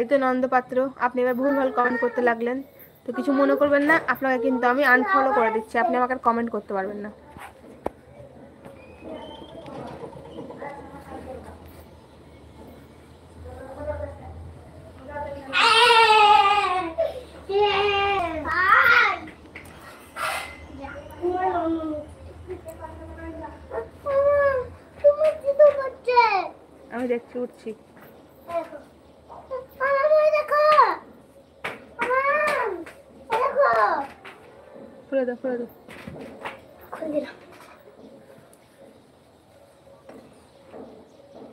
এই তো নন্দপাত্র, আপনি এবার ভুলভাল কমেন্ট করতে লাগলেন, তো কিছু মনে করবেন না, আপনাকে কিন্তু আমি আনফলো করে দিচ্ছি, আপনি আমাকে কমেন্ট করতে পারবেন না। আমি দেখছি, উঠছি। খুলে দাও, খুলে দাও।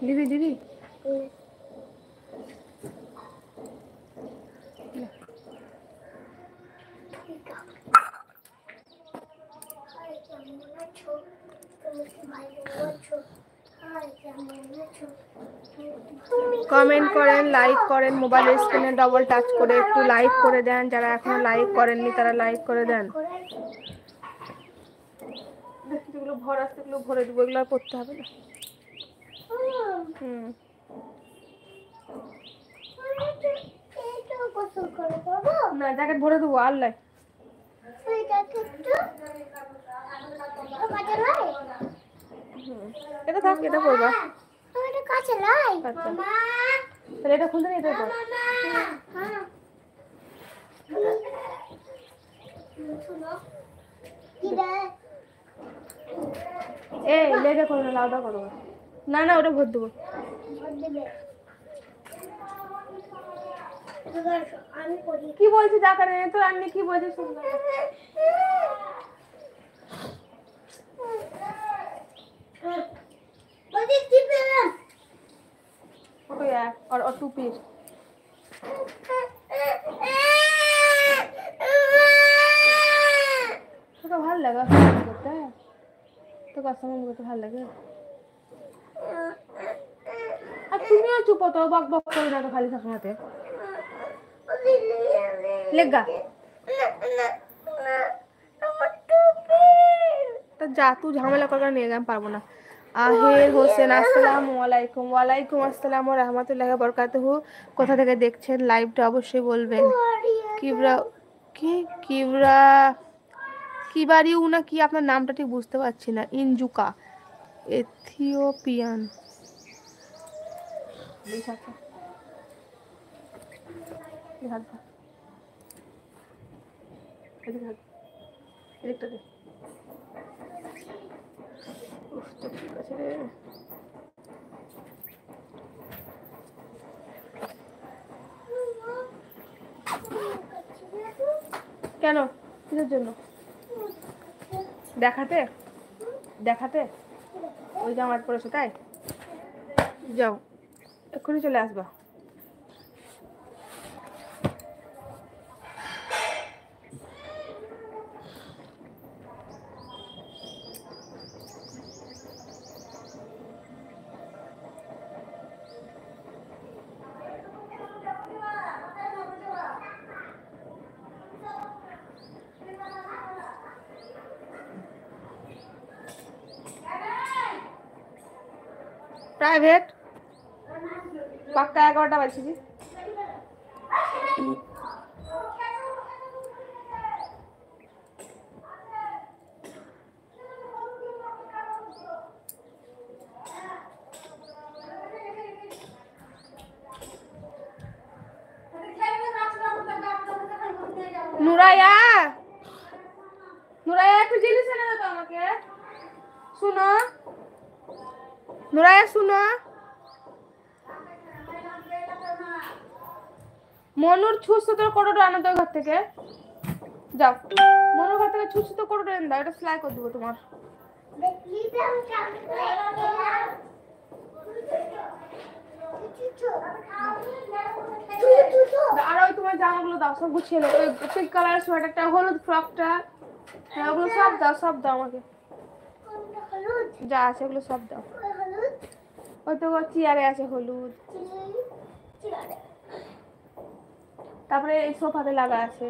দিদি দিদি কমেন্ট করেন, লাইক করেন, মোবাইলের স্ক্রিনে ডবল টাচ করে একটু লাইক করে দেন, যারা এখনো লাইক করেননি তারা লাইক করে দেন। যেগুলো ভর আছে সেগুলো ভরে দেবো, এগুলো আর করতে হবে না। না জ্যাকেট ভরে দেবো, আল্লাহ এটা থাক, এটা করবা। তাহলে এটা খুলতে নেই, এটা কর। এই লেগে করো না, লাউডা করো না। না ওটা ভর দেবো। কি বলছি জাকারে, তো আমি কি বলছি শুনবে। और टू पीस तो ভালো লাগা করতে তো কাস্টমার করতে ভালো লাগে। আর তুমিও চুপ তো, বক বক করে না তো খালি থাকো হাতে লেগা তো যা, তুই ঝামেলা করার নিয়ে আমি পারবো না। আহির হোসেন আসসালামু আলাইকুম। ওয়ালাইকুম আসসালাম ওয়া রাহমাতুল্লাহি ওয়া বারাকাতুহু। কোথা থেকে দেখছেন লাইভটা অবশ্যই বলবেন। কিবরা কি কিবরা কিবারিউ না কি, আপনার নামটা ঠিক বুঝতে পারছি না। ইনজুকা এথিওপিয়ান ঠিক আছে রে। কেন, কিসের জন্য? দেখাতে দেখাতে ওই জামা পরেছো তাই? যাও, এক্ষুনি চলে আসবা। প্রাইভেট পাক্কা 11টা বাজছে। নুরাইয়া, নুরাইয়া একটু জিনিস এনে দাও আমাকে। শুনো নুরাইয়া, শুনো, মনুর ছুঁচো কোটোটা আনো তো ঘর থেকে। যাও, মনুর ঘর থেকে ছুঁচো কোটোটা এনে দাও, এটা সেলাই করে দেবো তোমার। আর ওই তোমার জামাগুলো দাও, সব গুছিয়ে দাও। ওই পিঙ্ক কালারের সোয়েটারটা, হলুদ ফ্রকটা, হ্যাঁ ওগুলো সব দাও, সব দাও আমাকে, যা আছে ওগুলো সব দাও। ওই তো চেয়ারে আছে হলুদ, তারপরে এই সোফাতে লাগা আছে।